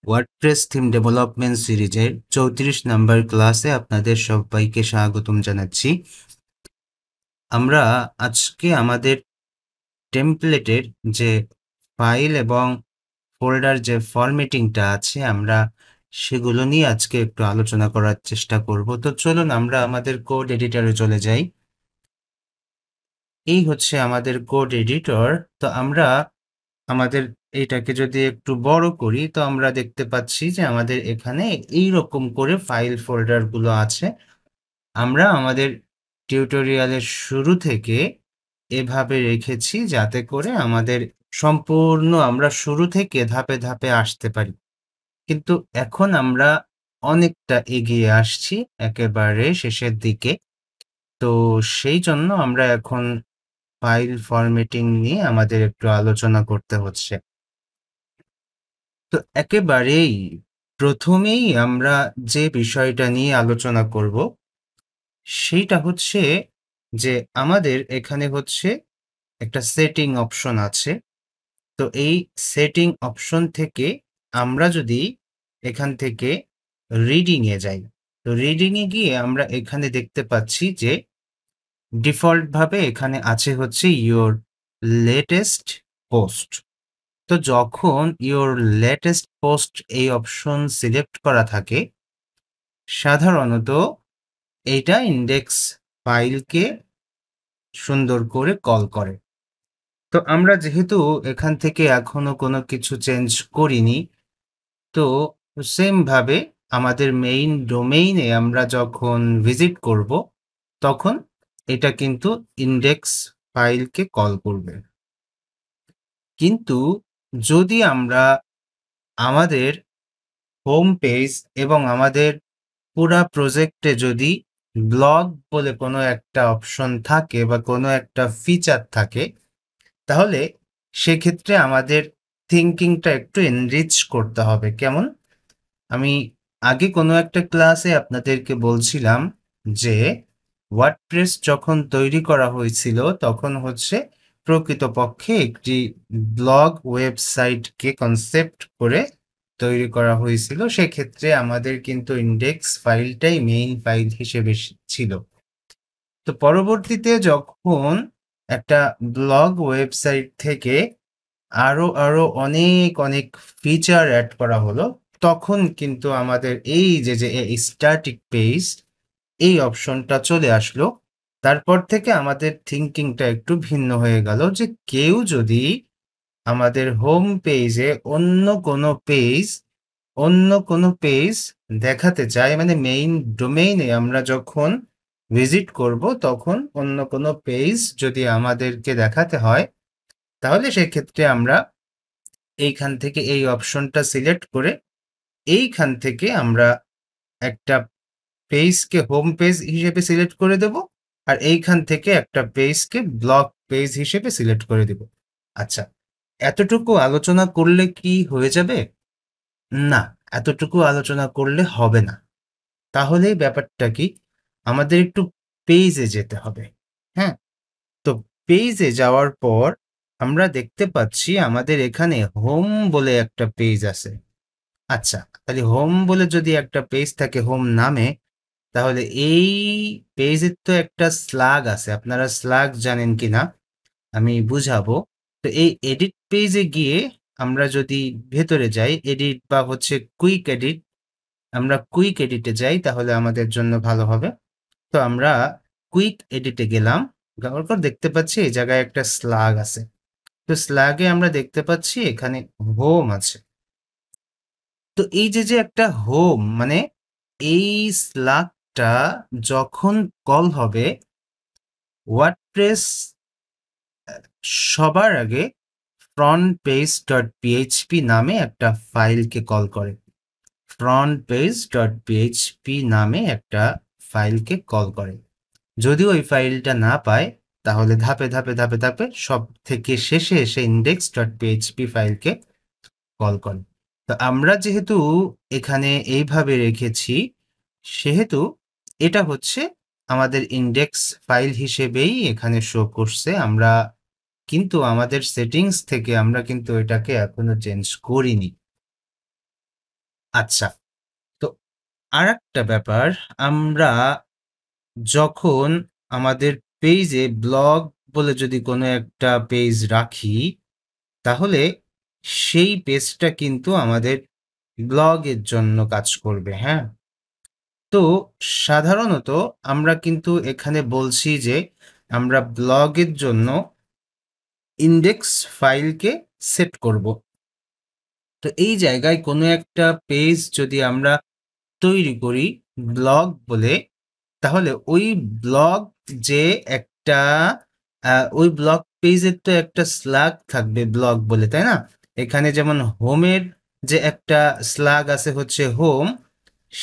WordPress theme development সিরিজের 34 নম্বর ক্লাসে আপনাদের সবাইকে স্বাগতম জানাচ্ছি। আমরা আজকে আমাদের টেমপ্লেটের যে ফাইল এবং ফোল্ডার যে ফরম্যাটিংটা আছে আমরা সেগুলো নিয়ে আজকে একটু আলোচনা করার চেষ্টা করব। তো চলুন আমরা আমাদের কোড এডিটরে চলে যাই। এই হচ্ছে আমাদের কোড এডিটর। তো আমরা আমাদের এইটাকে যদি একটু বড় করি তো আমরা দেখতে পাচ্ছি যে আমাদের এখানে এই রকম করে ফাইল ফোল্ডার গুলো আছে। আমরা আমাদের টিউটোরিয়ালের শুরু থেকে এভাবে রেখেছি যাতে করে আমাদের সম্পূর্ণ আমরা শুরু থেকে ধাপে ধাপে আসতে পারি। কিন্তু এখন আমরা অনেকটা এগিয়ে আসছি একেবারে শেষের দিকে। তো সেই জন্য আমরা এখন ফাইল ফরম্যাটিং নিয়ে আমাদের একটু আলোচনা করতে হচ্ছে। তো একেবারেই প্রথমেই আমরা যে বিষয়টা নিয়ে আলোচনা করব সেইটা হচ্ছে যে আমাদের এখানে হচ্ছে একটা সেটিং অপশন আছে। তো এই সেটিং অপশন থেকে আমরা যদি এখান থেকে রিডিং এ যাই, তো রিডিং এ গিয়ে আমরা এখানে দেখতে পাচ্ছি যে ডিফল্ট ভাবে এখানে আছে হচ্ছে ইওর লেটেস্ট পোস্ট। তো যখন ইওর লেটেস্ট পোস্ট এই অপশন সিলেক্ট করা থাকে সাধারণত এইটা ইন্ডেক্স ফাইলকে সুন্দর করে কল করে। তো আমরা যেহেতু এখান থেকে এখনো কোনো কিছু চেঞ্জ করিনি, তো সেম ভাবে আমাদের মেইন ডোমেইনে আমরা যখন ভিজিট করব তখন এটা কিন্তু ইন্ডেক্স ফাইলকে কল করবে। কিন্তু যদি আমরা আমাদের হোম পেজ এবং আমাদের পুরা প্রজেক্টে যদি ব্লগ বলে কোনো একটা অপশন থাকে বা কোনো একটা ফিচার থাকে তাহলে সেক্ষেত্রে আমাদের থিঙ্কিংটা একটু এনরিচ করতে হবে। কেমন? আমি আগে কোনো একটা ক্লাসে আপনাদেরকে বলছিলাম যে ওয়ার্ডপ্রেস যখন তৈরি করা হয়েছিল তখন হচ্ছে প্রকৃতপক্ষে একটি ব্লগ ওয়েবসাইটকে কনসেপ্ট করে তৈরি করা হয়েছিল। সেক্ষেত্রে আমাদের কিন্তু ইন্ডেক্স ফাইলটাই মেইন ফাইল হিসেবে ছিল। তো পরবর্তীতে যখন একটা ব্লগ ওয়েবসাইট থেকে আরো অনেক অনেক ফিচার অ্যাড করা হলো তখন কিন্তু আমাদের এই যে স্ট্যাটিক পেজ এই অপশনটা চলে আসলো। তারপর থেকে আমাদের থিঙ্কিংটা একটু ভিন্ন হয়ে গেল যে কেউ যদি আমাদের হোম পেজে অন্য কোনো পেজ দেখাতে চায়, মানে মেইন ডোমেইনে আমরা যখন ভিজিট করব তখন অন্য কোনো পেজ যদি আমাদেরকে দেখাতে হয় তাহলে সেক্ষেত্রে আমরা এইখান থেকে এই অপশনটা সিলেক্ট করে এইখান থেকে আমরা একটা পেজকে হোম পেজ হিসেবে সিলেক্ট করে দেব আর এইখান থেকে একটা পেজকে ব্লগ পেজ হিসেবে সিলেক্ট করে দেব। আচ্ছা, এতটুকু আলোচনা করলে কি হয়ে যাবে? না, এতটুকু আলোচনা করলে হবে না। তাহলে ব্যাপারটা কি, আমাদের একটু পেজে যেতে হবে। হ্যাঁ, তো পেজে যাওয়ার পর আমরা দেখতে পাচ্ছি আমাদের এখানে হোম বলে একটা পেজ আছে। আচ্ছা, তাহলে হোম বলে যদি একটা পেজ থাকে হোম নামে, তাহলে এই পেজের তো একটা স্ল্যাগ আছে। আপনারা স্ল্যাগ জানেন কিনা আমি বুঝাবো। তো এই এডিট পেজে গিয়ে আমরা যদি ভেতরে যাই, এডিট বা হচ্ছে কুইক এডিট, আমরা কুইক এডিটে যাই তাহলে আমাদের জন্য ভালো হবে। তো আমরা কুইক এডিটে গেলাম, যাওয়ার পর দেখতে পাচ্ছি এই জায়গায় একটা স্ল্যাগ আছে। তো স্ল্যাগে আমরা দেখতে পাচ্ছি এখানে হোম আছে। তো এই যে একটা হোম, মানে এই স্ল্যাগটা যখন কল হবে ওয়ার্ডপ্রেস সবার আগে ফ্রন্ট পেজ ডট পিএইচপি নামে একটা ফাইলকে কল করে। ফ্রন্ট পেজ ডট পিএইচপি নামে একটা ফাইলকে কল করে। যদি ওই ফাইলটা না পায় তাহলে ধাপে ধাপে ধাপে ধাপে সব থেকে শেষে এসে ইন্ডেক্স ডট পিএইচপি ফাইলকে কল করে। তো আমরা যেহেতু এখানে এইভাবে রেখেছি সেহেতু এটা হচ্ছে আমাদের ইন্ডেক্স ফাইল হিসেবেই এখানে শো করছে। আমরা কিন্তু আমাদের সেটিংস থেকে আমরা কিন্তু এটাকে এখনো চেঞ্জ করিনি। আচ্ছা, তো আরেকটা ব্যাপার, আমরা যখন আমাদের পেজে ব্লগ বলে যদি কোনো একটা পেজ রাখি, তাহলে সেই পেজটা কিন্তু আমাদের ব্লগের জন্য কাজ করবে, হ্যাঁ? তো সাধারণত আমরা কিন্তু এখানে বলছি যে আমরা ব্লগের জন্য ইনডেক্স ফাইলকে সেট করব। তো এই জায়গায় কোনো একটা পেজ যদি আমরা তৈরি করি ব্লগ বলে, তাহলে ওই ব্লগ যে একটা ওই ব্লগ পেজের তো একটা স্ল্যাগ থাকবে ব্লগ বলে, তাই না? এখানে যেমন হোমের যে একটা স্ল্যাগ আছে হচ্ছে হোম,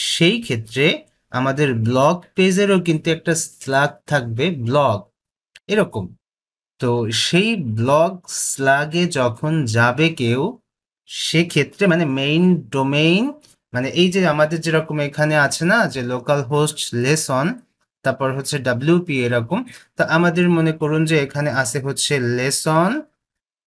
সেই ক্ষেত্রে আমাদের ব্লগ পেজেরও কিন্তু একটা স্ল্যাগ থাকবে ব্লগ, এরকম। তো সেই ব্লগ স্ল্যাগে যখন যাবে কেউ, সেক্ষেত্রে মানে মেইন ডোমেইন, মানে এই যে আমাদের যেরকম এখানে আছে না যে লোকাল হোস্ট লেসন, তারপর হচ্ছে ডাব্লিউপি এরকম। তা আমাদের মনে করুন যে এখানে আছে হচ্ছে লেসন,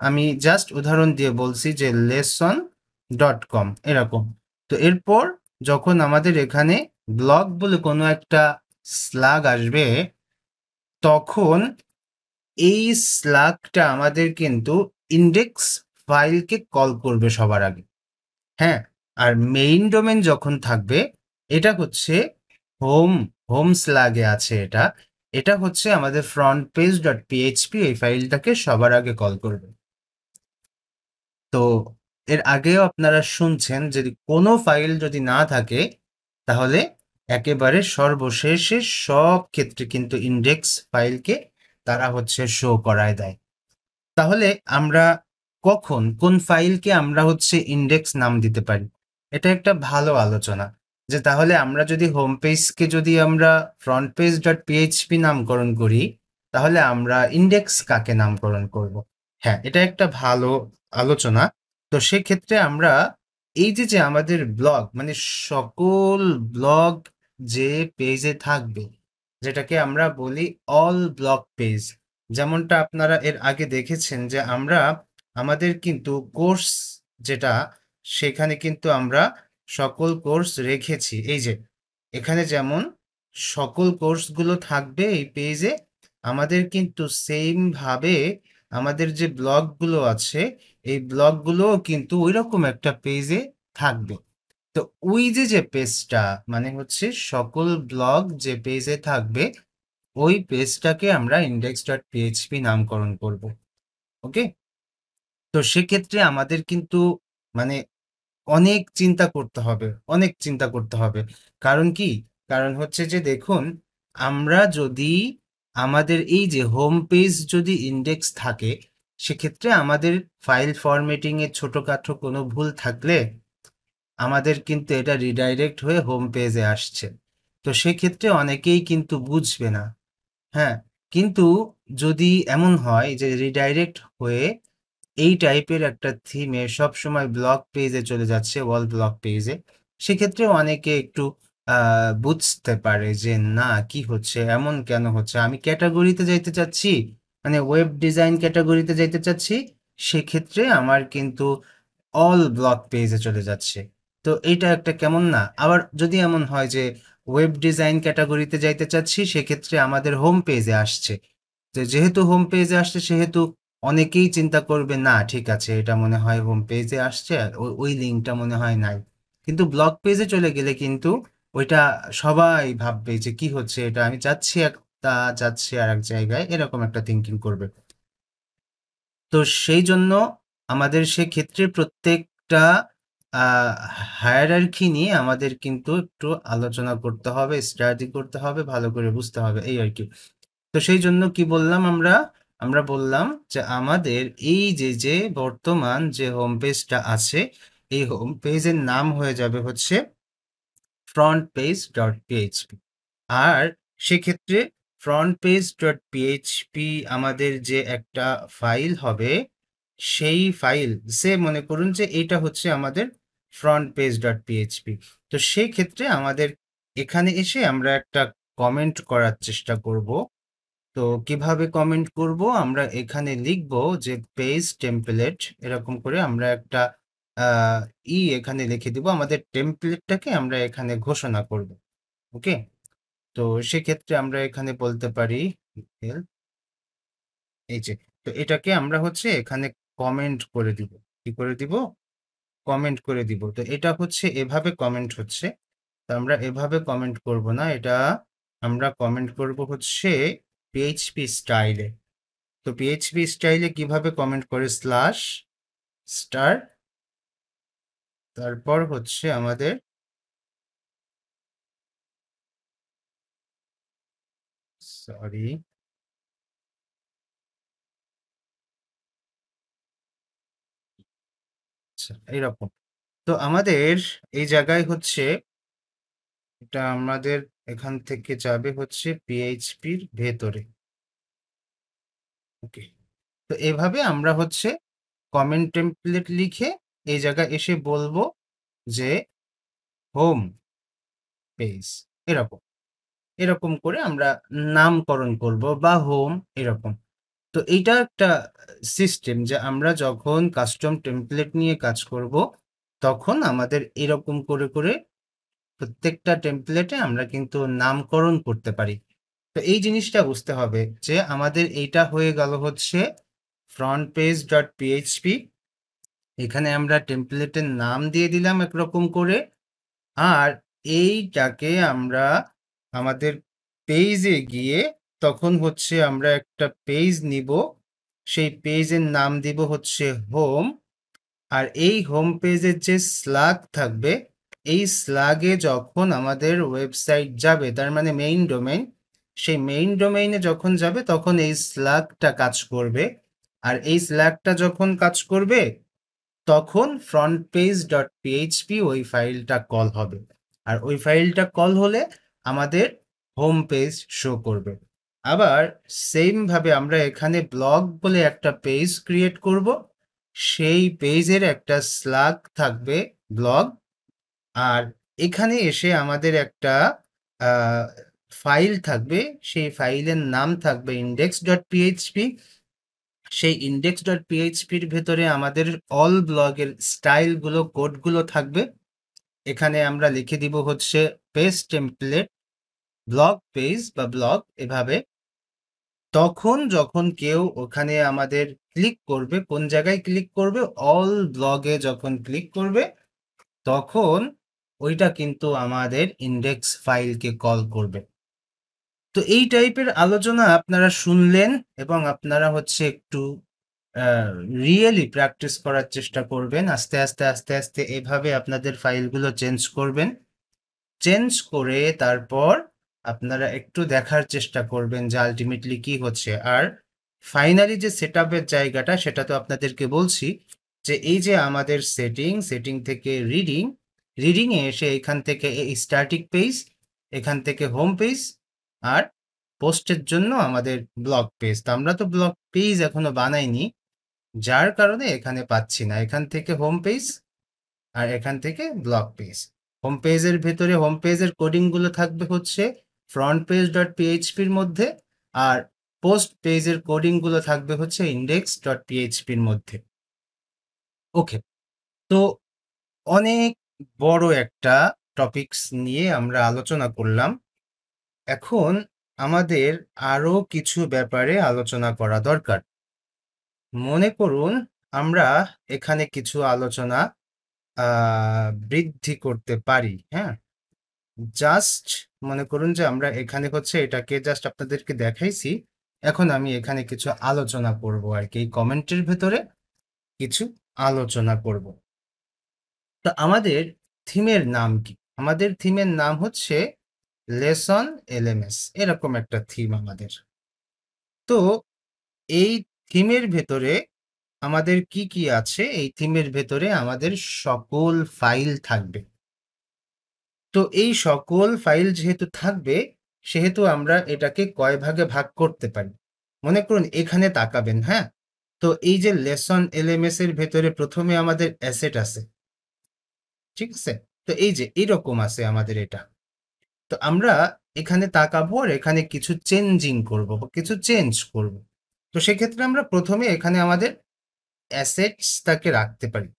আমি জাস্ট উদাহরণ দিয়ে বলছি যে lesson.com এরকম। তো এরপর যখন আমাদের এখানে ব্লগ বলে কোনো একটা স্ল্যাগ আসবে, তখন এই স্ল্যাগটা আমাদের কিন্তু ইনডেক্স ফাইলকে কল করবে সবার আগে, হ্যাঁ? আর মেইন ডোমেন যখন থাকবে, এটা হচ্ছে হোম, হোম স্ল্যাগে আছে এটা। এটা হচ্ছে আমাদের ফ্রন্ট পেজ ডট পিএইচপি, এই ফাইলটাকে সবার আগে কল করবে। তো এর আগেও আপনারা শুনছেন যদি কোনো ফাইল যদি না থাকে, তাহলে একেবারে সর্বশেষে সব ক্ষেত্রে কিন্তু ইনডেক্স ফাইলকে তারা হচ্ছে শো করায় দেয়। তাহলে আমরা কখন কোন ফাইলকে আমরা হচ্ছে ইনডেক্স নাম দিতে পারি? এটা একটা ভালো আলোচনা, যে তাহলে আমরা যদি হোম পেজকে যদি আমরা ফ্রন্ট পেজ ডট পিএইচপি নামকরণ করি, তাহলে আমরা ইনডেক্স কাকে নামকরণ করব? হ্যাঁ, এটা একটা ভালো আলোচনা। তো সেক্ষেত্রে আমরা এই যে আমাদের ব্লগ মানে সকল ব্লগ যে পেজে থাকবে, যেটাকে আমরা বলি অল ব্লগ পেজ, যেমনটা আপনারা এর আগে দেখেছেন যে আমরা আমাদের কিন্তু কোর্স যেটা, সেখানে কিন্তু আমরা সকল কোর্স রেখেছি। এই যে এখানে যেমন সকল কোর্সগুলো থাকবে এই পেজে, আমাদের কিন্তু সেম ভাবে আমাদের যে ব্লগগুলো আছে, এই ব্লগগুলোও কিন্তু ওইরকম একটা পেজে থাকবে। তো ওই যে পেজটা মানে হচ্ছে সকল ব্লগ যে পেজে থাকবে, ওই পেজটাকে আমরা index.php নামকরণ করব। ওকে? তো সেক্ষেত্রে আমাদের কিন্তু মানে অনেক চিন্তা করতে হবে, অনেক চিন্তা করতে হবে। কারণ কি? কারণ হচ্ছে যে দেখুন, আমরা যদি আমাদের এই যে হোম পেজ যদি ইনডেক্স থাকে, সেক্ষেত্রে আমাদের ফাইল ফরম্যাটিং এ ছোটখাটো কোনো ভুল থাকলে আমাদের কিন্তু এটা রিডাইরেক্ট হয়ে হোম পেজে আসছে। তো সেক্ষেত্রে অনেকেই কিন্তু বুঝবে না। হ্যাঁ, কিন্তু যদি এমন হয় যে রিডাইরেক্ট হয়ে এই টাইপের একটা থিমে সবসময় ব্লগ পেজে চলে যাচ্ছে, ওয়াল ব্লগ পেজে, সেক্ষেত্রে অনেকে একটু বুঝতে পারে যে না কি হচ্ছে, এমন কেন হচ্ছে, আমি ক্যাটাগরিতে যাইতে চাচ্ছি, মানে ওয়েব ডিজাইন ক্যাটাগরিতে যাইতে চাচ্ছি, সেক্ষেত্রে আমার কিন্তু অল ব্লগ পেজে চলে যাচ্ছে। তো এইটা একটা কেমন না? আবার যদি এমন হয় যে ওয়েব ডিজাইন ক্যাটাগরিতে যাইতে চাচ্ছি, সেক্ষেত্রে আমাদের হোম পেজে আসছে। যেহেতু হোম পেজে আসছে, সেহেতু অনেকেই চিন্তা করবে না ঠিক আছে, এটা মনে হয় হোম পেজে আসছে, ওই লিঙ্কটা মনে হয় নাই। কিন্তু ব্লগ পেজে চলে গেলে কিন্তু ওইটা সবাই ভাববে যে কি হচ্ছে এটা, আমি যাচ্ছি একটা, যাচ্ছি আর এক জায়গায়, এরকম একটা থিঙ্কিং করবে। তো সেই জন্য আমাদের সেক্ষেত্রে প্রত্যেকটা হায়ারার্কি নিয়ে আমাদের কিন্তু একটু আলোচনা করতে হবে, স্টাডি করতে হবে, ভালো করে বুঝতে হবে, এই আর কি। তো সেই জন্য কি বললাম আমরা? আমরা বললাম যে আমাদের এই যে বর্তমান যে হোম পেজটা আছে, এই হোম পেজের নাম হয়ে যাবে হচ্ছে ফ্রন্ট পেজ ডট পিএইচপি। আর সেক্ষেত্রে ফ্রন্ট পেজ ডট পিএইচপি আমাদের যে একটা ফাইল হবে, সেই ফাইল সে মনে করুন যে এইটা হচ্ছে আমাদের ফ্রন্ট পেজ ডট পিএইচপি। তো সেই ক্ষেত্রে আমাদের এখানে এসে আমরা একটা কমেন্ট করার চেষ্টা করব। তো কিভাবে কমেন্ট করব? আমরা এখানে লিখব যে পেজ টেমপ্লেট, এরকম করে আমরা একটা এখানে লিখে দিব। আমাদের টেমপ্লেটটাকে আমরা এখানে ঘোষণা করব। ওকে? তো সেক্ষেত্রে আমরা এখানে বলতে পারি হেল্প, এই যে। তো এটাকে আমরা হচ্ছে এখানে কমেন্ট করে দিব। কি করে দিব? কমেন্ট করে দিব। তো এটা হচ্ছে এভাবে কমেন্ট হচ্ছে। তো আমরা এভাবে কমেন্ট করব না। এটা আমরা কমেন্ট করব হচ্ছে পিএইচপি স্টাইলে। তো পিএইচপি স্টাইলে কিভাবে কমেন্ট করে? স্ল্যাশ স্টার, তারপর হচ্ছে আমাদের সরি, আচ্ছা এইরকম। তো আমাদের এই জায়গায় হচ্ছে এটা আমাদের এখান থেকে যাবে হচ্ছে পিএইচপির ভেতরে। ওকে। তো এভাবে আমরা হচ্ছে কমেন্ট টেমপ্লেট লিখে এই জায়গায় এসে বলবো যে হোম পেজ, এরকম। এরকম করে আমরা নামকরণ করব বা হোম এরকম। তো এইটা একটা সিস্টেম যে আমরা যখন কাস্টম টেমপ্লেট নিয়ে কাজ করব তখন আমাদের এরকম করে করে প্রত্যেকটা টেমপ্লেটে আমরা কিন্তু নামকরণ করতে পারি। তো এই জিনিসটা বুঝতে হবে যে আমাদের এইটা হয়ে গেল হচ্ছে ফ্রন্ট পেজ ডট পিএইচপি। এখানে আমরা টেমপ্লেটের নাম দিয়ে দিলাম একরকম করে। আর এইটাকে আমরা আমাদের পেজে গিয়ে তখন হচ্ছে আমরা একটা পেজ নিব। সেই পেজের নাম দিব হচ্ছে হোম। আর এই হোম পেজের যে স্ল্যাগ থাকবে, এই স্ল্যাগে যখন আমাদের ওয়েবসাইট যাবে, তার মানে মেইন ডোমেইন, সেই মেইন ডোমেইনে যখন যাবে তখন এই স্ল্যাগটা কাজ করবে। আর এই স্ল্যাগটা যখন কাজ করবে তখন ফ্রন্ট পেজ ডট পিএইচপি ওই ফাইলটা কল হবে। আর ওই ফাইলটা কল হলে আমাদের হোম পেজ শো করবে। আবার সেম ভাবে আমরা এখানে ব্লগ বলে একটা পেজ ক্রিয়েট করব। সেই পেজের একটা স্ল্যাগ থাকবে ব্লগ। আর এখানে এসে আমাদের একটা আহ, ফাইল থাকবে। সেই ফাইলের নাম থাকবে ইন্ডেক্স ডট পিএইচপি। সেই ইন্ডেক্স ডট পিএইচপির ভেতরে আমাদের অল ব্লগের স্টাইলগুলো কোডগুলো থাকবে। এখানে আমরা লিখে দিব হচ্ছে পেজ টেমপ্লেট ব্লগ পেজ বা ব্লগ এভাবে। তখন যখন কেউ ওখানে আমাদের ক্লিক করবে, কোন জায়গায় ক্লিক করবে? অল ব্লগে যখন ক্লিক করবে তখন ওইটা কিন্তু আমাদের ইন্ডেক্স ফাইলকে কল করবে। তো এই টাইপের আলোচনা আপনারা শুনলেন এবং আপনারা হচ্ছে একটু রিয়েলি প্র্যাকটিস করার চেষ্টা করবেন। আস্তে আস্তে আস্তে আস্তে এভাবে আপনাদের ফাইলগুলো চেঞ্জ করবেন। চেঞ্জ করে তারপর আপনারা একটু দেখার চেষ্টা করবেন যে আলটিমেটলি কি হচ্ছে। আর ফাইনালি যে সেটআপের জায়গাটা সেটা তো আপনাদেরকে বলছি যে এই যে আমাদের সেটিং থেকে রিডিংয়ে এসে এখান থেকে এই স্ট্যাটিক পেজ, এখান থেকে হোম পেজ, আর পোস্টের জন্য আমাদের ব্লগ পেজ। তো আমরা তো ব্লগ পেজ এখনো বানাইনি, যার কারণে এখানে পাচ্ছি না। এখান থেকে হোম পেজ আর এখান থেকে ব্লগ পেজ। হোম পেজের ভেতরে হোম পেজের কোডিংগুলো থাকবে হচ্ছে ফ্রন্ট পেজ ডট পিএইচপির মধ্যে। আর পোস্ট পেজের কোডিংগুলো থাকবে হচ্ছে ইন্ডেক্স ডট পিএইচপির মধ্যে। ওকে। তো অনেক বড় একটা টপিকস নিয়ে আমরা আলোচনা করলাম। এখন আমাদের আরো কিছু ব্যাপারে আলোচনা করা দরকার। মনে করুন আমরা এখানে কিছু আলোচনা বৃদ্ধি করতে পারি। হ্যাঁ, জাস্ট মনে করুন যে আমরা এখানে হচ্ছে এটাকে জাস্ট আপনাদেরকে দেখাইছি। এখন আমি এখানে কিছু আলোচনা করব আর কি, এই কমেন্টের ভেতরে কিছু আলোচনা করব। তো আমাদের থিমের নাম কি? আমাদের থিমের নাম হচ্ছে লেসন এলএমএস, এরকম একটা থিম আমাদের। তো এই থিমের ভেতরে আমাদের কি কি আছে? এই থিমের ভেতরে আমাদের সকল ফাইল থাকবে। তো এই সকল ফাইল যেহেতু থাকবে সেহেতু আমরা এটাকে কয় ভাগে ভাগ করতে পারি। মনে করুন এখানে তাকাবেন, হ্যাঁ? তো এই যে লেসন এলএমএস এর ভেতরে প্রথমে আমাদের অ্যাসেট আছে, ঠিক আছে? তো এই যে এইরকম আছে আমাদের এটা। তো আমরা এখানে তাকাবো আর এখানে কিছু চেঞ্জিং করব বা কিছু চেঞ্জ করব। তো সেক্ষেত্রে আমরা প্রথমে এখানে আমাদের অ্যাসেটস তাকে রাখতে পারি।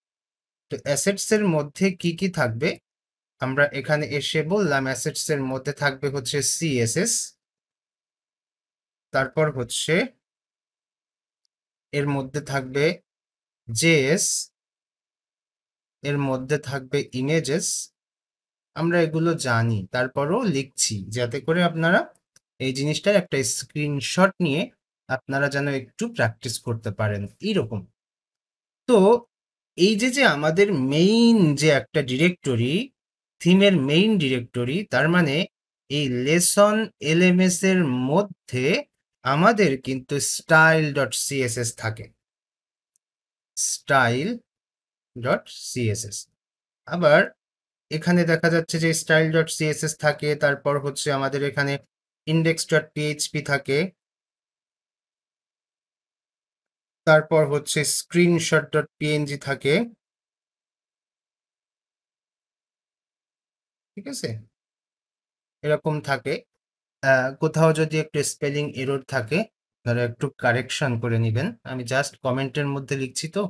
তো অ্যাসেটস এর মধ্যে কি থাকবে? আমরা এখানে এসে বললাম অ্যাসেটস এর মধ্যে থাকবে হচ্ছে CSS, তারপর হচ্ছে এর মধ্যে থাকবে JS, এর মধ্যে থাকবে ইমেজেস। আমরা এগুলো জানি, তারপরেও লিখছি যাতে করে আপনারা এই জিনিসটার একটা স্ক্রিনশট নিয়ে আপনারা যেন একটু প্র্যাকটিস করতে পারেন এইরকম। তো এই যে আমাদের মেইন যে একটা ডিরেক্টরি, থিমের মেইন ডিরেক্টরি, তার মানে এই লেসন LMS এর মধ্যে আমাদের কিন্তু style.css থাকে, style.css। আবার এখানে দেখা যাচ্ছে যে style.css থাকে, তারপর হচ্ছে আমাদের এখানে index.php থাকে, তারপর হচ্ছে screenshot.png থাকে, ঠিক আছে? এরকম থাকে। কোথাও যদি একটু স্পেলিং এরর থাকে, তাহলে একটু কারেকশন করে নিবেন। আমি জাস্ট কমেন্টের মধ্যে লিখছি তো,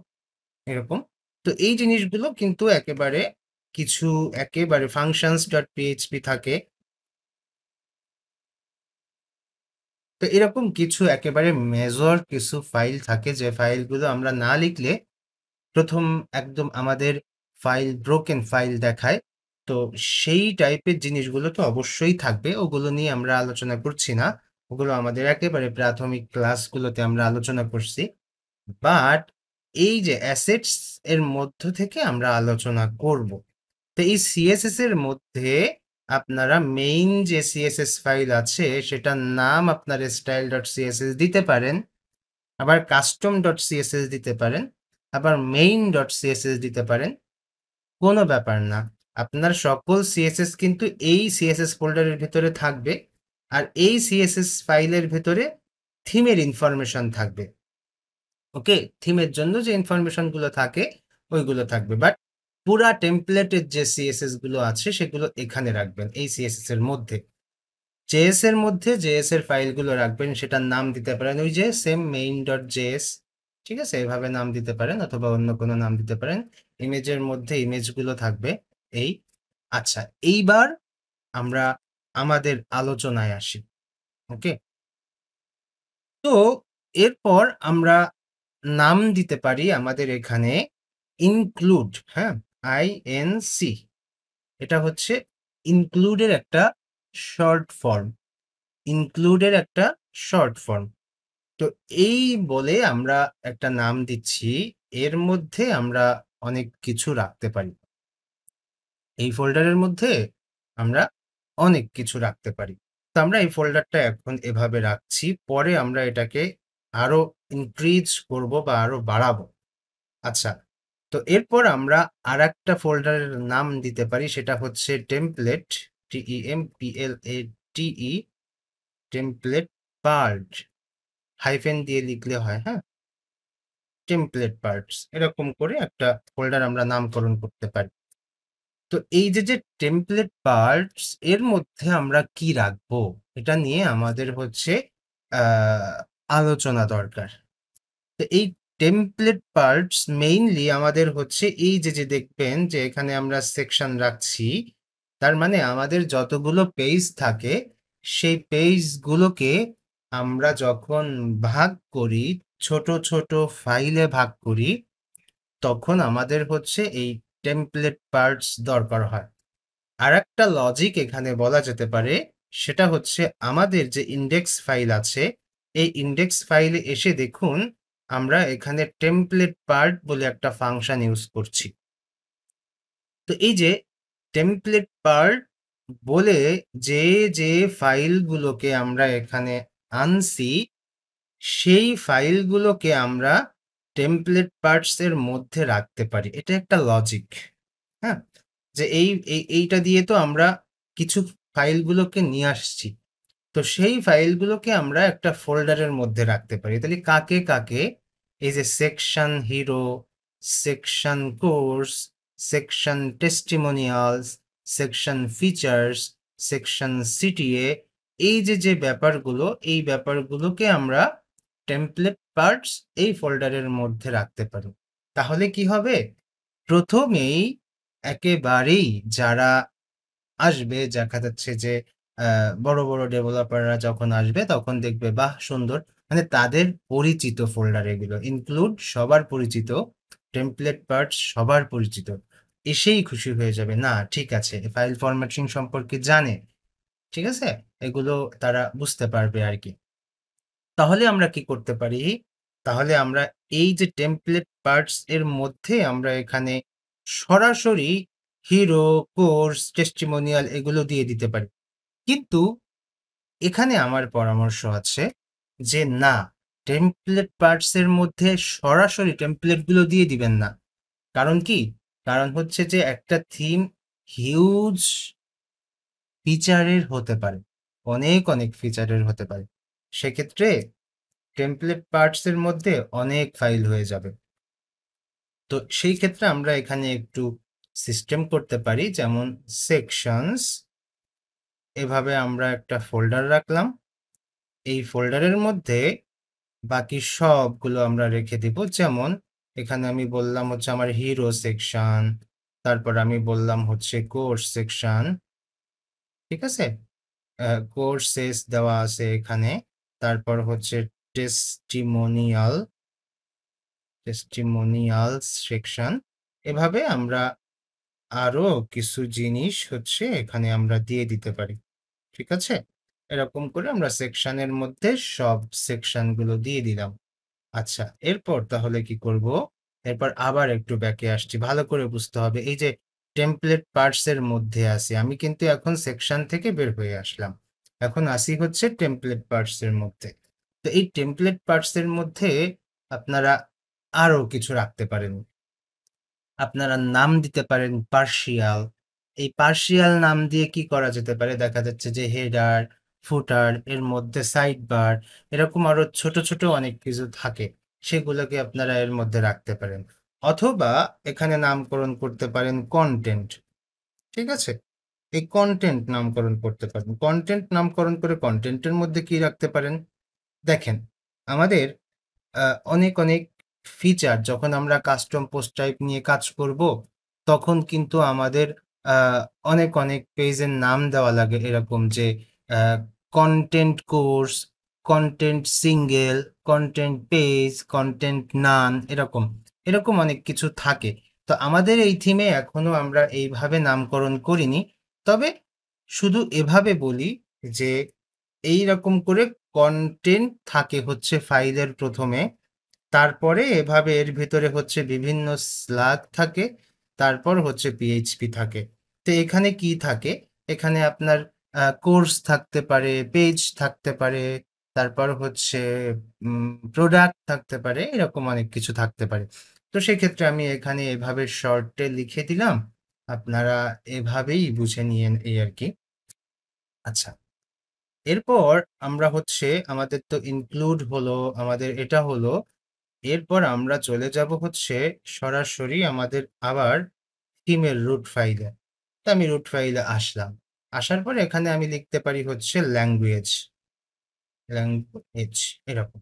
এরকম। তো এই জিনিসগুলো কিন্তু একেবারে functions.php থাকে। তো এরকম কিছু একেবারে মেজর কিছু ফাইল থাকে, যে ফাইলগুলো আমরা না লিখলে প্রথম একদম আমাদের ব্রোকেন ফাইল দেখায়। তো সেই টাইপের জিনিসগুলো তো অবশ্যই থাকবে, ওগুলো নিয়ে আমরা আলোচনা করছি না, ওগুলো আমাদের একেবারে প্রাথমিক ক্লাসগুলোতে আমরা আলোচনা করছি। বাট এই যে অ্যাসেটস এর মধ্য থেকে আমরা আলোচনা করব। তো এই সিএসএস এর মধ্যে আপনারা মেইন যে সিএসএস ফাইল আছে সেটার নাম আপনার style.css দিতে পারেন, আবার custom.css দিতে পারেন, আবার main.css দিতে পারেন, কোনো ব্যাপার না। আপনার সকল সিএসএস কিন্তু এই সিএসএস ফোল্ডারের ভেতরে থাকবে, আর এই সিএসএস ফাইলের ভেতরে থিমের ইনফরমেশন থাকবে। ওকে, থিমের জন্য যে ইনফরমেশন গুলো থাকে ওইগুলো থাকবে, বাট পুরা টেমপ্লেটের যে সিএসএস গুলো আছে সেগুলো এখানে রাখবেন এই সিএসএস এর মধ্যে। জেএস এর মধ্যে জেএস এর ফাইলগুলো রাখবেন, সেটার নাম দিতে পারেন ওই যে সেম main.js, ঠিক আছে, এভাবে নাম দিতে পারেন অথবা অন্য কোনো নাম দিতে পারেন। ইমেজের মধ্যে ইমেজগুলো থাকবে এই। আচ্ছা, এইবার আমরা আমাদের আলোচনায় আসি। ওকে, তো এরপর আমরা নাম দিতে পারি আমাদের এখানে ইনক্লুড, হ্যাঁ, INC, এটা হচ্ছে ইনক্লুডের একটা শর্ট ফর্ম, ইনক্লুডের একটা শর্ট ফর্ম। তো এই বলে আমরা একটা নাম দিচ্ছি, এর মধ্যে আমরা অনেক কিছু রাখতে পারি, এই ফোল্ডারের মধ্যে আমরা অনেক কিছু রাখতে পারি। তো আমরা এই ফোল্ডারটা এখন এভাবে রাখছি, পরে আমরা এটাকে আরো ইনক্রিজ করব বা আরো বাড়াবো। আচ্ছা, তো এরপর আমরা আরেকটা ফোল্ডারের নাম দিতে পারি, সেটা হচ্ছে template, TEMPLATE, template part, hyphen দিয়ে লিখলে হয়, হ্যাঁ, টেমপ্লেট পার্টস, এরকম করে একটা ফোল্ডার আমরা নামকরণ করতে পারি। তো এই যে টেমপ্লেট পার্টস, এর মধ্যে আমরা কি রাখবো এটা নিয়ে আমাদের হচ্ছে আলোচনা দরকার। তো এই টেমপ্লেট পার্টস মেইনলি আমাদের হচ্ছে এই যে দেখবেন যে এখানে আমরা সেকশন রাখছি, তার মানে আমাদের যতগুলো পেজ থাকে সেই পেজগুলোকে আমরা যখন ভাগ করি, ছোট ছোট ফাইলে ভাগ করি, তখন আমাদের হচ্ছে এই টেমপ্লেট পার্টস দরকার হয়। আরেকটা লজিক এখানে বলা যেতে পারে, সেটা হচ্ছে আমাদের যে ইনডেক্স ফাইল আছে, এই ইনডেক্স ফাইলে এসে দেখুন আমরা এখানে টেমপ্লেট পার্ট বলে একটা ফাংশন ইউজ করছি। তো এই যে টেমপ্লেট পার্ট বলে যে ফাইলগুলোকে আমরা এখানে আনছি, সেই ফাইলগুলোকে আমরা টেমপ্লেট পার্টস এর মধ্যে রাখতে পারি। এটা একটা লজিক, হ্যাঁ, যে এইটা দিয়ে তো আমরা কিছু ফাইলগুলোকে নিয়ে আসছি, তো সেই ফাইলগুলোকে আমরা একটা ফোল্ডারের মধ্যে রাখতে পারি। তাহলে কাকে কাকে? এই যে section hero, section course, section testimonials, section features, section CTA, এই যে ব্যাপারগুলো, এই ব্যাপারগুলোকে আমরা টেমপ্লেট পার্টস এই ফোল্ডারের মধ্যে রাখতে পারি। তাহলে কি হবে? প্রথমেই একেবারেই যারা আসবে দেখা যাচ্ছে যে আ বড়, বড় ডেভেলপাররা যখন আসবে তখন দেখবে বাহ! সুন্দর। মানে তাদের পরিচিত ফোল্ডার এগুলো। ইনক্লুড সবার পরিচিত, টেমপ্লেট পার্টস সবার পরিচিত। এসেই খুশি হয়ে যাবে। না ঠিক আছে, ফাইল ফরম্যাটিং সম্পর্কে জানে। ঠিক আছে? এগুলো তারা বুঝতে পারবে আরকি। তাহলে আমরা কি করতে পারি? তাহলে আমরা এই যে টেমপ্লেট পার্টস এর মধ্যে আমরা এখানে সরাসরি হিরো, কোর্স, টেস্টিমোনিয়াল এগুলো দিয়ে দিতে পারি। কিন্তু এখানে আমার পরামর্শ আছে যে না, টেমপ্লেট পার্টস এর মধ্যে সরাসরি টেমপ্লেট গুলো দিয়ে দিবেন না। কারণ কি? কারণ হচ্ছে যে একটা থিম হিউজ ফিচারের হতে পারে। অনেক, অনেক ফিচারের হতে পারে। সেক্ষেত্রে টেমপ্লেট পার্টস এর মধ্যে অনেক ফাইল হয়ে যাবে। তো সেই ক্ষেত্রে আমরা এখানে একটু সিস্টেম করতে পারি, যেমন সেকশনস। এভাবে আমরা একটা ফোল্ডার রাখলাম। এই ফোল্ডারের মধ্যে বাকি সবগুলো আমরা রেখে দিব। যেমন এখানে আমি বললাম হচ্ছে আমার হিরো সেকশন, তারপর আমি বললাম হচ্ছে কোর্স সেকশন। ঠিক আছে? কোর্সেস দেওয়া আছে এখানে। তারপর হচ্ছে টেস্টিমোনিয়াল, টেস্টিমোনিয়ালস সেকশন। এভাবে আমরা আরো কিছু জিনিস হচ্ছে এখানে আমরা দিয়ে দিতে পারি। ঠিক আছে? এরকম করে আমরা সেকশনের মধ্যে সব সেকশনগুলো দিয়ে দিলাম। আচ্ছা, এরপর তাহলে কি করব? এরপর আবার একটু ব্যাকে আসছি। ভালো করে বুঝতে হবে। এই যে টেমপ্লেট পার্টস এর মধ্যে আছি। আমি কিন্তু এখন সেকশন থেকে বের হয়ে আসলাম। এখন আসি হচ্ছে টেমপ্লেট পার্টস এর মধ্যে। তো এই টেমপ্লেট পার্টস এর মধ্যে আপনারা আরো কিছু রাখতে পারেন। আপনারা নাম দিতে পারেন পার্সিয়াল। এই পার্সিয়াল নাম দিয়ে কি করা যেতে পারে? দেখা যাচ্ছে যে হেডার, ফুটার, এর মধ্যে সাইড বার, এরকম আরো ছোট, ছোট অনেক কিছু থাকে। সেগুলোকে আপনারা এর মধ্যে রাখতে পারেন। অথবা এখানে নামকরণ করতে পারেন কনটেন্ট। ঠিক আছে? এই কনটেন্ট নামকরণ করতে পারেন। কনটেন্ট নামকরণ করে কনটেন্টের মধ্যে কি রাখতে পারেন? দেখেন, আমাদের আ অনেক, অনেক ফিচার যখন আমরা কাস্টম পোস্ট টাইপ নিয়ে কাজ করব, তখন কিন্তু আমাদের আ অনেক, অনেক পেজের নাম দেওয়া লাগে এরকম যে আ content course, content single, content page, content নান এরকম। এরকম অনেক কিছু থাকে। তো আমাদের এই থিমে এখনো আমরা এইভাবে নামকরণ করিনি। তবে শুধু এভাবে বলি যে এইরকম করে কনটেন্ট থাকে হচ্ছে ফাইলের ১ম এ। তারপরে এভাবে এর ভেতরে হচ্ছে বিভিন্ন স্লাগ থাকে। তারপর হচ্ছে পিএইচপি থাকে। তো এখানে কি থাকে? এখানে আপনার কোর্স থাকতে পারে, পেজ থাকতে পারে, তারপর হচ্ছে প্রোডাক্ট থাকতে পারে, এরকম অনেক কিছু থাকতে পারে। তো সেক্ষেত্রে আমি এখানে এভাবে শর্টে লিখে দিলাম। আপনারা এভাবেই বুঝে নিয়েন এই আরকি। আচ্ছা। এরপর আমরা হচ্ছে আমাদের তো ইনক্লুড হলো, আমাদের এটা হলো। এরপর আমরা চলে যাব হচ্ছে সরাসরি আমাদের আবার থিমের রুট ফাইলে। তো আমি রুট ফাইলে আসলাম। আসার পরে এখানে আমি লিখতে পারি হচ্ছে ল্যাঙ্গুয়েজ, ল্যাঙ্গুয়েজ এরকম।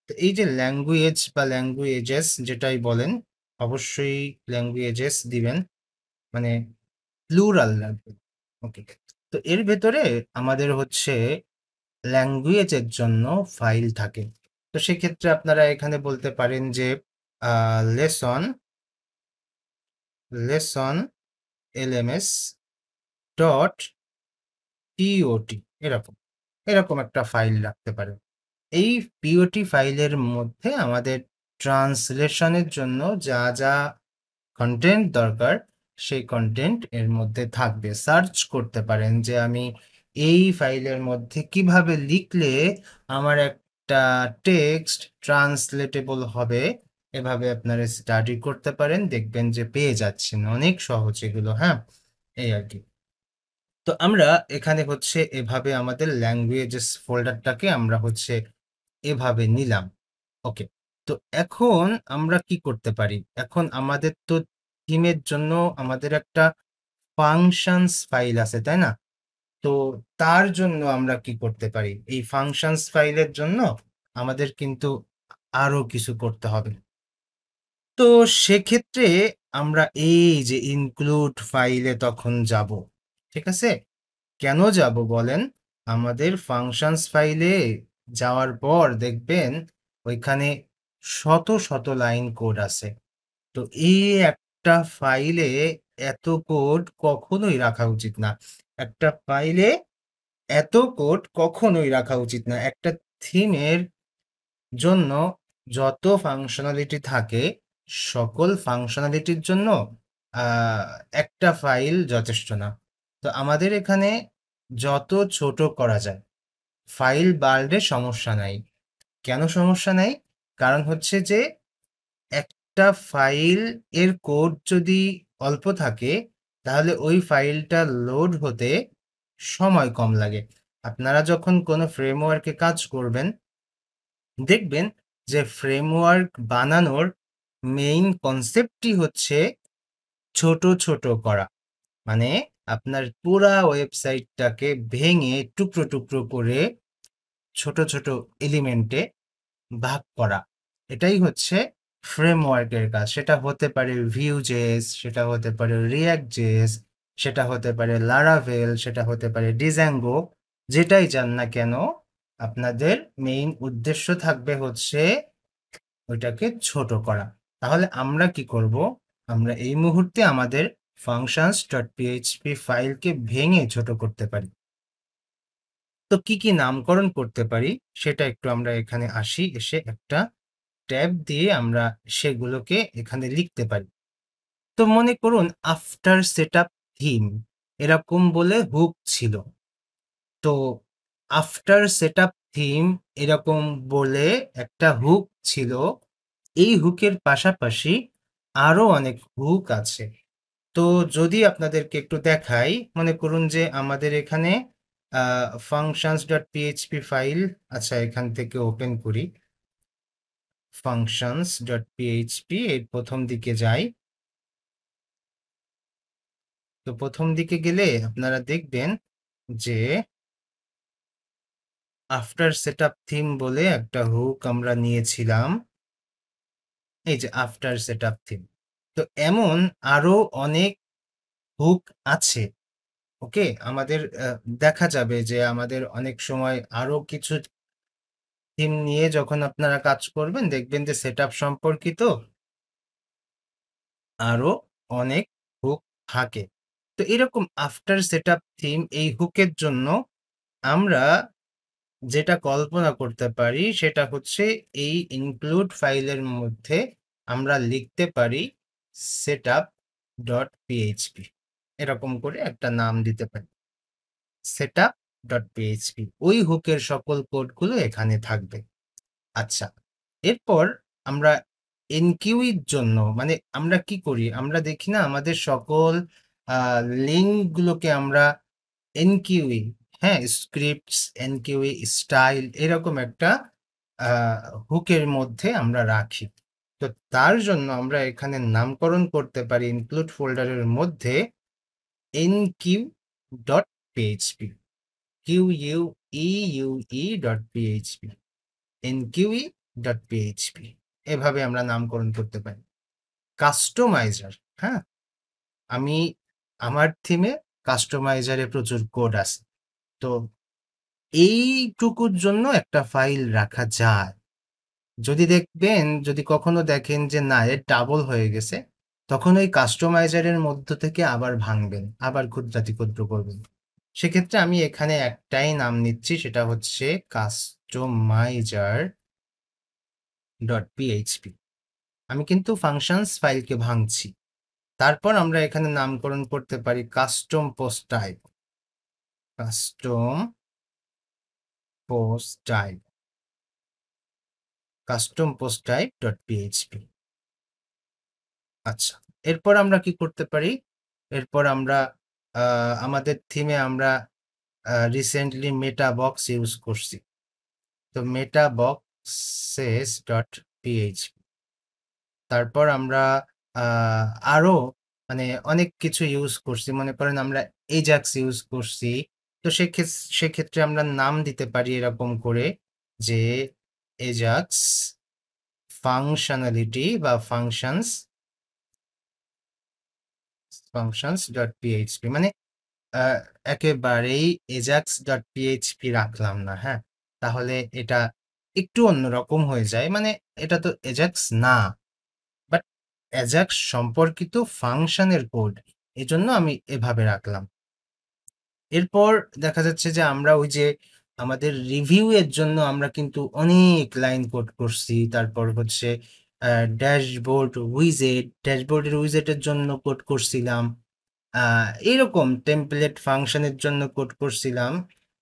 তো এই যে ল্যাঙ্গুয়েজ বা ল্যাঙ্গুয়েজেস যেটাই বলেন, অবশ্যই ল্যাঙ্গুয়েজেস দিবেন। মানে প্লুরাল লাগবে। ওকে। তো এর ভেতরে আমাদের হচ্ছে ল্যাঙ্গুয়েজের জন্য ফাইল থাকে। তো সেক্ষেত্রে আপনারা এখানে বলতে পারেন যে a lesson, lesson LMS dot টিওটি এরকম। এরকম একটা ফাইল রাখতে পারেন। এই পিওটি ফাইলের মধ্যে আমাদের ট্রান্সলেশনের জন্য যা, যা কনটেন্ট দরকার সেই কনটেন্ট এর মধ্যে থাকবে। সার্চ করতে পারেন যে আমি এই ফাইলের মধ্যে কিভাবে লিখলে আমার একটা টেক্সট ট্রান্সলেটেবল হবে, এভাবে আপনারা স্টাডি করতে পারেন। দেখবেন যে পেয়ে যাচ্ছেন। অনেক সহজ এগুলো, হ্যাঁ? এই আরকি। তো আমরা এখানে হচ্ছে এভাবে আমাদের ল্যাঙ্গুয়েজেস ফোল্ডারটাকে আমরা হচ্ছে এভাবে নিলাম। ওকে। তো এখন আমরা কি করতে পারি? এখন আমাদের তো থিমের জন্য আমাদের একটা ফাংশনস ফাইল আছে, তাই না? তো তার জন্য আমরা কি করতে পারি? এই ফাংশনস ফাইলের জন্য আমাদের কিন্তু আরো কিছু করতে হবে। তো সেক্ষেত্রে আমরা এই যে include ফাইলে তখন যাব। ঠিক আছে? কেন যাব বলেন? আমাদের functions ফাইলে যাওয়ার পর দেখবেন ওইখানে শত, শত লাইন কোড আছে। তো এই একটা ফাইলে এত কোড কখনোই রাখা উচিত না। একটা ফাইলে এত কোড কখনোই রাখা উচিত না। একটা থিমের জন্য যত ফাংশনালিটি থাকে, সকল ফাংশনালিটির জন্য আ একটা ফাইল যথেষ্ট না। তো আমাদের এখানে যত ছোট করা যায়, ফাইল বাড়লে সমস্যা নাই। কেন সমস্যা নাই? কারণ হচ্ছে যে একটা ফাইল এর কোড যদি অল্প থাকে, তাহলে ওই ফাইলটা লোড হতে সময় কম লাগে। আপনারা যখন কোনো ফ্রেমওয়ার্কে কাজ করবেন, দেখবেন যে ফ্রেমওয়ার্ক বানানোর মেইন কনসেপ্টই হচ্ছে ছোট, ছোট করা। মানে আপনার পুরা ওয়েবসাইটটাকে ভেঙে টুকরো, টুকরো করে ছোট, ছোট এলিমেন্টে ভাগ করা। এটাই হচ্ছে ফ্রেমওয়ার্কের কাজ। সেটা হতে পারে Vue.js, সেটা হতে পারে React.js, সেটা হতে পারে Laravel, সেটা হতে পারে Django। যেটাই চান না কেন, আপনাদের মেইন উদ্দেশ্য থাকবে হচ্ছে ওইটাকে ছোট করা। তাহলে আমরা কি করব? আমরা এই মুহূর্তে আমাদের functions.php ফাইলকে ভেঙে ছোট করতে পারি। তো কি, কি নামকরণ করতে পারি সেটা একটু আমরা এখানে আসি। এসে একটা ট্যাব দিয়ে আমরা সেগুলোকে এখানে লিখতে পারি। তো মনে করুন আফটার সেটআপ থিম এরকম বলে হুক ছিল। তো আফটার সেটআপ থিম এরকম বলে একটা হুক ছিল। এই হুকের পাশাপাশি আরো অনেক হুক আছে। তো যদি আপনাদেরকে একটু দেখাই, মনে করুন যে আমাদের এখানে functions.php ফাইল, আচ্ছা এখান থেকে ওপেন করি। functions.php এর প্রথম দিকে যাই। তো প্রথম দিকে গেলে আপনারা দেখবেন যে আফটার সেটআপ থিম বলে একটা হুক আমরা নিয়েছিলাম। এই যে আফটার সেটআপ থিম। তো এমন আরো অনেক হুক আছে। ওকে? আমাদের দেখা যাবে যে আমাদের অনেক সময় আরো কিছু থিম নিয়ে যখন আপনারা কাজ করবেন দেখবেন যে সেটআপ সম্পর্কিত আরো অনেক হুক থাকে। তো এরকম আফটার সেটআপ থিম এই হুকের জন্য আমরা যেটা কল্পনা করতে পারি সেটা হচ্ছে এই include ফাইলের মধ্যে আমরা লিখতে পারি setup.php এরকম করে একটা নাম দিতে পারি। setup.php ওই হুকের সকল কোডগুলো এখানে থাকবে। আচ্ছা, এরপর আমরা এনকিউইর জন্য মানে আমরা কি করি? আমরা দেখি না আমাদের সকল আ লিঙ্ক গুলোকে আমরা এনকিউই, হ্যাঁ? স্ক্রিপ্টস, এনকিউই, স্টাইল এরকম একটা আ হুকের মধ্যে আমরা রাখি। তো তার জন্য আমরা এখানে নামকরণ করতে পারি ইনক্লুড ফোল্ডারের মধ্যে enqueue.php, queueue.php, enqueue.php এভাবে আমরা নামকরণ করতে পারি। কাস্টমাইজার, হ্যাঁ? আমি আমার থিমে কাস্টমাইজারে প্রচুর কোড আছে। তো এইটুকুর জন্য একটা ফাইল রাখা যায়। যদি কখনো দেখেন যে না এর ডাবল হয়ে গেছে, তখন ওই কাস্টমাইজারের মধ্য থেকে আবার ভাঙবেন, আবার ক্ষুদ্রাতি ক্ষুদ্র করবেন। সেক্ষেত্রে আমি এখানে একটাই নাম নিচ্ছি সেটা হচ্ছে customizer.php। আমি কিন্তু ফাংশনস ফাইলকে ভাঙছি। তারপর আমরা এখানে নামকরণ করতে পারি custom post type, custom post type, custom post type dot PHP. আচ্ছা, এরপর আমরা কি করতে পারি? এরপর আমরা আমাদের থিমে আমরা রিসেন্টলি মেটা বক্স ইউজ করছি। তো মেটা বক্সেস ডট পিএইচপি। তারপর আমরা আ আরো মানে অনেক কিছু ইউজ করছি। মনে করেন আমরা এজাক্স ইউজ করছি। তো সেক্ষেত্রে আমরা নাম দিতে পারি এরকম করে যে এজাক্স ফাংশনালিটি বা ফাংশনস functions.php মানে একেবারেই ajax.php রাখলাম না, হ্যাঁ? তাহলে এটা একটু অন্যরকম হয়ে যায়। মানে এটা তো ajax না। বাট ajax সম্পর্কিত ফাংশনের কোড। এজন্য আমি এভাবে রাখলাম। এরপর দেখা যাচ্ছে যে আমরা ওই যে আমাদের রিভিউ এর জন্য আমরা কিন্তু অনেক লাইন কোড করছি। তারপর হচ্ছে ড্যাশবোর্ডের উইজেটের জন্য কোড করছিলাম। এরকম টেমপ্লেট ফাংশনের জন্য কোড করছিলাম।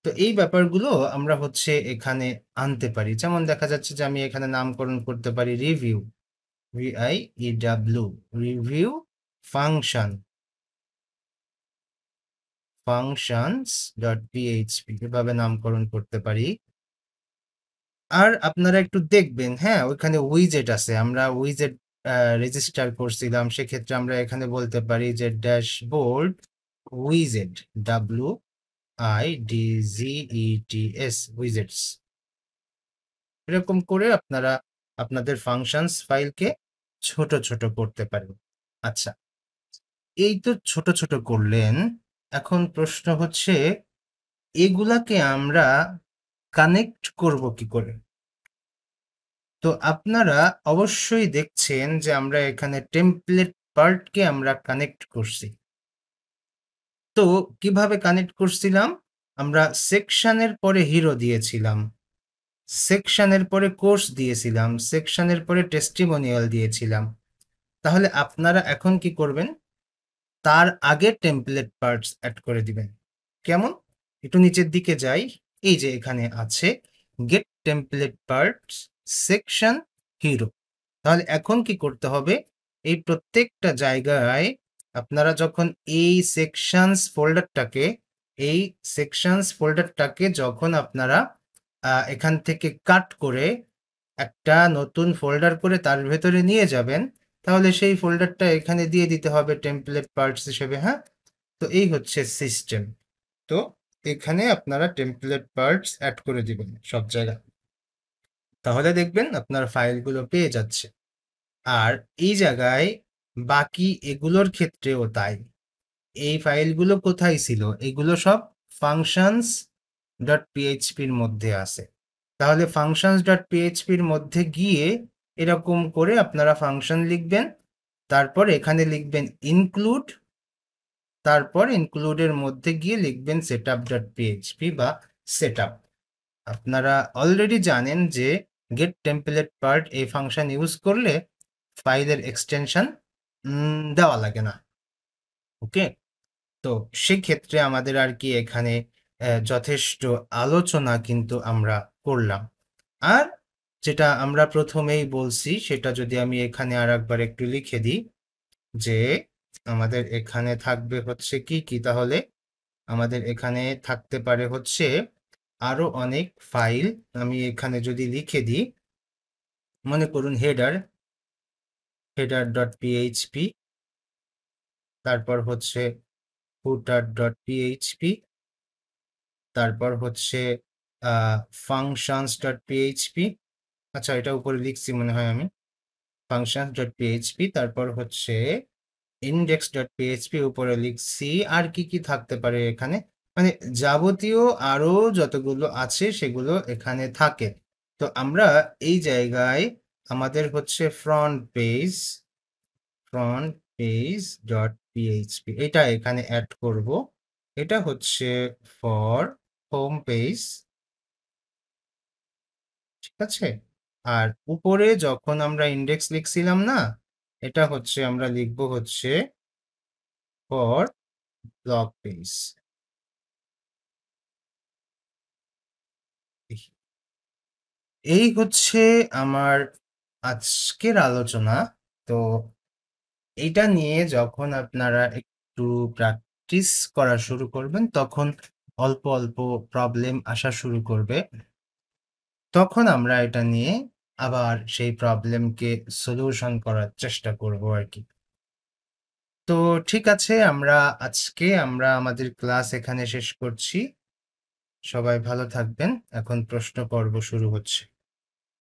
তো এই ব্যাপারগুলো আমরা হচ্ছে এখানে আনতে পারি। যেমন দেখা যাচ্ছে যে আমি এখানে নামকরণ করতে পারি review, VIEW, review function, functions.php এভাবে নামকরণ করতে পারি। আর আপনারা একটু দেখবেন, হ্যাঁ? ওইখানে উইজেট আছে। আমরা উইজেট রেজিস্টার করছিলাম। সেক্ষেত্রে আমরা এখানে বলতে পারি যে ড্যাশবোর্ড উইজেট, WIDGETS, উইজেটস। এরকম করে আপনারা আপনাদের ফাংশনস ফাইলকে ছোট, ছোট করতে পারেন। আচ্ছা, এই তো ছোট, ছোট করলেন। এখন প্রশ্ন হচ্ছে এগুলাকে আমরা কানেক্ট করব কি করে? তো আপনারা অবশ্যই দেখছেন যে আমরা এখানে টেমপ্লেট পার্টকে আমরা কানেক্ট করছি। তো কিভাবে কানেক্ট করছিলাম? আমরা সেকশনের পরে হিরো দিয়েছিলাম। সেকশনের পরে কোর্স দিয়েছিলাম। সেকশনের পরে টেস্টিমোনিয়াল দিয়েছিলাম। তাহলে আপনারা এখন কি করবেন? তার আগে টেমপ্লেট পার্টস অ্যাড করে দিবেন। কেমন? একটু নিচের দিকে যাই। এই যে এখানে আছে gate template parts section hero. তাহলে এখন কি করতে হবে? এই প্রত্যেকটা জায়গায় আপনারা যখন এই সেকশনস ফোল্ডারটাকে যখন আপনারা এখান থেকে কাট করে একটা নতুন ফোল্ডার করে তার ভেতরে নিয়ে যাবেন, তাহলে সেই ফোল্ডারটা এখানে দিয়ে দিতে হবে টেমপ্লেট পার্টস হিসেবে, হ্যাঁ? তো এই হচ্ছে সিস্টেম। তো এখানে আপনারা টেমপ্লেট পার্টস অ্যাড করে দিবেন সব জায়গায়। তাহলে দেখবেন আপনার ফাইলগুলো পেয়ে যাচ্ছে। আর এই জায়গায় বাকি এগুলোর ক্ষেত্রেও তাই। এই ফাইলগুলো কোথায় ছিল? এগুলো সব functions.php-র মধ্যে আছে। তাহলে functions.php-র মধ্যে গিয়ে এরকম করে আপনারা ফাংশন লিখবেন। তারপর এখানে লিখবেন include, তারপর include-এর মধ্যে গিয়ে লিখবেন setup.php বা setup। আপনারা অলরেডি জানেন যে get template part এই ফাংশন ইউজ করলে ফাইলের এক্সটেনশন দেওয়া লাগে না। ওকে? তো সেক্ষেত্রে আমাদের আর কি এখানে যথেষ্ট আলোচনা কিন্তু আমরা করলাম। আর যেটা আমরা প্রথমেই বলছি সেটা যদি আমি এখানে আরেকবার একটু লিখে দিই যে আমাদের এখানে থাকবে হচ্ছে কি তাহলে? আমাদের এখানে থাকতে পারে হচ্ছে আরো অনেক ফাইল। আমি এখানে যদি লিখে দিই, মনে করুন header.php, তারপর হচ্ছে footer.php, তারপর হচ্ছে functions.php। আচ্ছা, এটা উপরে লিখছি মনে হয় আমি। functions.php, তারপর হচ্ছে index.php উপরে লিখছি। আর কি থাকতে পারে এখানে? মানে যাবতীয় আরো যতগুলো আছে সেগুলো এখানে থাকে। তো আমরা এই জায়গায় আমাদের হচ্ছে front page.php এটা এখানে অ্যাড করব। এটা হচ্ছে ফর হোম পেজ, ঠিক আছে? আর উপরে যখন আমরা ইন্ডেক্স লিখছিলাম না, এটা হচ্ছে আমরা লিখব হচ্ছে ফর ব্লগ পেজ। এই হচ্ছে আমার আজকের আলোচনা। তো এইটা নিয়ে যখন আপনারা একটু প্র্যাকটিস করা শুরু করবেন, তখন অল্প অল্প প্রবলেম আসা শুরু করবে। তখন আমরা এটা নিয়ে আবার সেই প্রবলেমকে সলিউশন করার চেষ্টা করব আর কি। তো ঠিক আছে, আজকে আমরা আমাদের ক্লাস এখানে শেষ করছি। সবাই ভালো থাকবেন। এখন প্রশ্ন পর্ব শুরু হচ্ছে।